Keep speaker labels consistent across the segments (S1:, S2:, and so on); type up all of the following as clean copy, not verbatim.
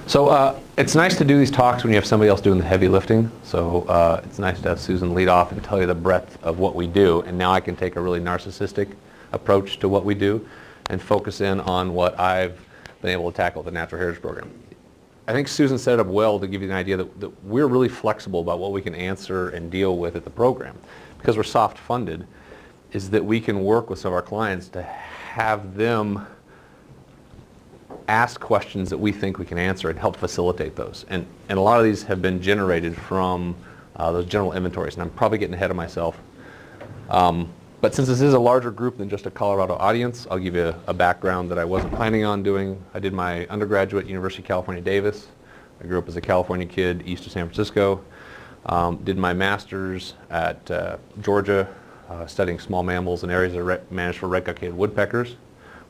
S1: So it's nice to do these talks when you have somebody else doing the heavy lifting. So it's nice to have Susan lead off and tell you the breadth of what we do. And now I can take a really narcissistic approach to what we do and focus in on what I've been able to tackle with the Natural Heritage Program. I think Susan set it up well to give you an idea that we're really flexible about what we can answer and deal with at the program. Because we're soft funded, is that we can work with some of our clients to have them ask questions that we think we can answer and help facilitate those. And a lot of these have been generated from those general inventories, and I'm probably getting ahead of myself. But since this is a larger group than just a Colorado audience, I'll give you a background that I wasn't planning on doing. I did my undergraduate at University of California, Davis. I grew up as a California kid east of San Francisco. Did my master's at Georgia, studying small mammals in areas that are managed for red-cockaded woodpeckers,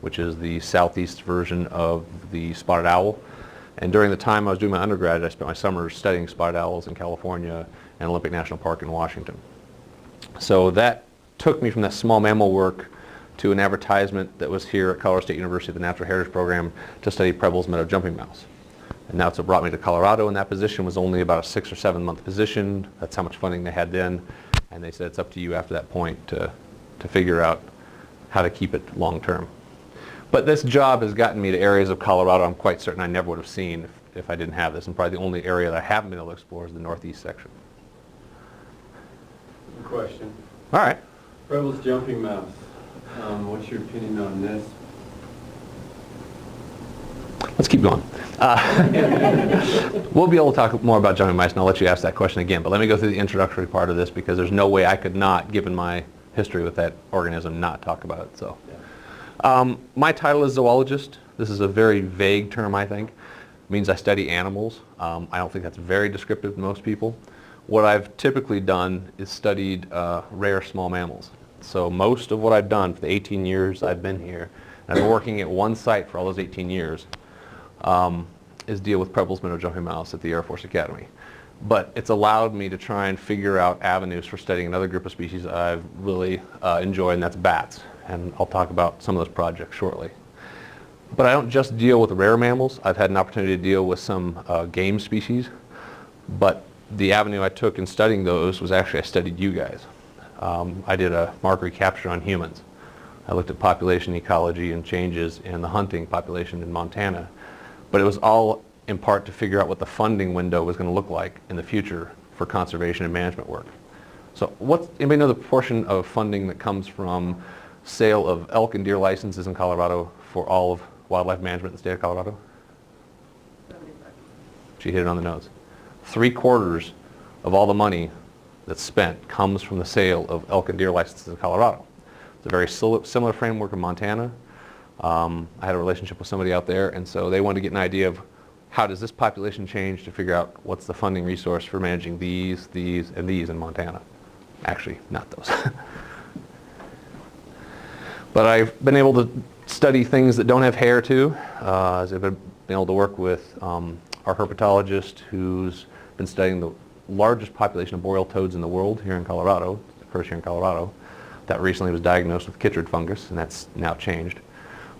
S1: which is the southeast version of the spotted owl. And during the time I was doing my undergrad, I spent my summers studying spotted owls in California and Olympic National Park in Washington. So that took me from that small mammal work to an advertisement that was here at Colorado State University, the Natural Heritage Program, to study Preble's meadow jumping mouse. And that's what brought me to Colorado, and that position was only about a 6 or 7 month position. That's how much funding they had then. And they said it's up to you after that point to figure out how to keep it long term. But this job has gotten me to areas of Colorado I'm quite certain I never would have seen if I didn't have this. And probably the only area that I haven't been able to explore is the northeast section.
S2: Question.
S1: All right.
S2: Preble's jumping mouse. What's your opinion on this?
S1: Let's keep going. We'll be able to talk more about jumping mice, and I'll let you ask that question again. But let me go through the introductory part of this, because there's no way I could not, given my history with that organism, not talk about it. So, my title is zoologist. This is a very vague term, I think. It means I study animals. I don't think that's very descriptive to most people. What I've typically done is studied rare small mammals. So most of what I've done for the 18 years I've been here, and I've been working at one site for all those 18 years, is deal with Preble's meadow jumping mouse at the Air Force Academy. But it's allowed me to try and figure out avenues for studying another group of species I've really enjoyed, and that's bats. And I'll talk about some of those projects shortly. But I don't just deal with rare mammals. I've had an opportunity to deal with some game species. But the avenue I took in studying those was actually I studied you guys. I did a mark recapture on humans. I looked at population ecology and changes in the hunting population in Montana. But it was all in part to figure out what the funding window was going to look like in the future for conservation and management work. So anybody know the proportion of funding that comes from sale of elk and deer licenses in Colorado for all of wildlife management in the state of Colorado?
S3: 75.
S1: She hit it on the nose. 3/4 of all the money that's spent comes from the sale of elk and deer licenses in Colorado. It's a very similar framework in Montana. I had a relationship with somebody out there, and so they wanted to get an idea of how does this population change to figure out what's the funding resource for managing these, and these in Montana. Actually, not those. But I've been able to study things that don't have hair too. I've been able to work with our herpetologist who's been studying the largest population of boreal toads in the world here in Colorado. It occurs here in Colorado. That recently was diagnosed with chytrid fungus, and that's now changed.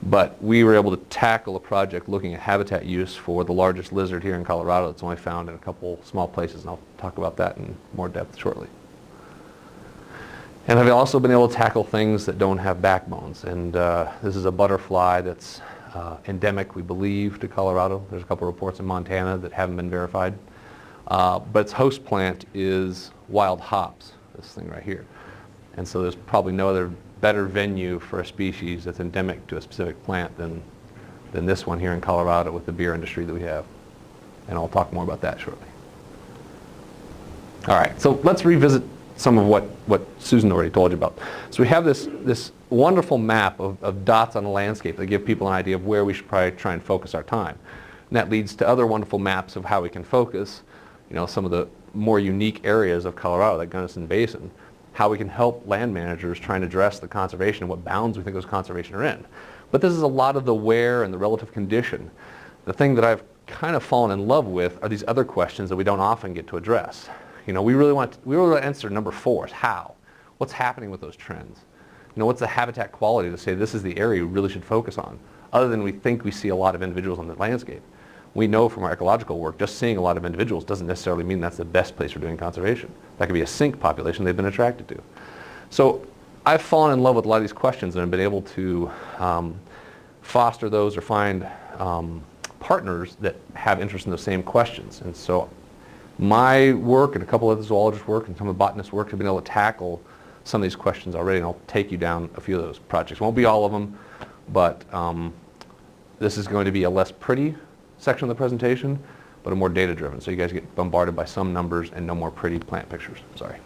S1: But we were able to tackle a project looking at habitat use for the largest lizard here in Colorado that's only found in a couple small places, and I'll talk about that in more depth shortly. And I've also been able to tackle things that don't have backbones. And this is a butterfly that's endemic, we believe, to Colorado. There's a couple reports in Montana that haven't been verified. But its host plant is wild hops, this thing right here. And so there's probably no other better venue for a species that's endemic to a specific plant than this one here in Colorado with the beer industry that we have. And I'll talk more about that shortly. All right, so let's revisit some of what Susan already told you about. So we have this wonderful map of dots on the landscape that give people an idea of where we should probably try and focus our time. And that leads to other wonderful maps of how we can focus, some of the more unique areas of Colorado, like Gunnison Basin, how we can help land managers try and address the conservation and what bounds we think those conservation are in. But this is a lot of the where and the relative condition. The thing that I've kind of fallen in love with are these other questions that we don't often get to address. We really want to answer number 4 is how. What's happening with those trends? What's the habitat quality to say this is the area we really should focus on, other than we think we see a lot of individuals on the landscape. we know from our ecological work, just seeing a lot of individuals doesn't necessarily mean that's the best place for doing conservation. That could be a sink population they've been attracted to. So I've fallen in love with a lot of these questions and have been able to foster those or find partners that have interest in the same questions. And so my work and a couple of the zoologists' work and some of the botanists' work have been able to tackle some of these questions already, and I'll take you down a few of those projects. Won't be all of them, but this is going to be a less pretty section of the presentation, but a more data-driven. So you guys get bombarded by some numbers and no more pretty plant pictures. Sorry.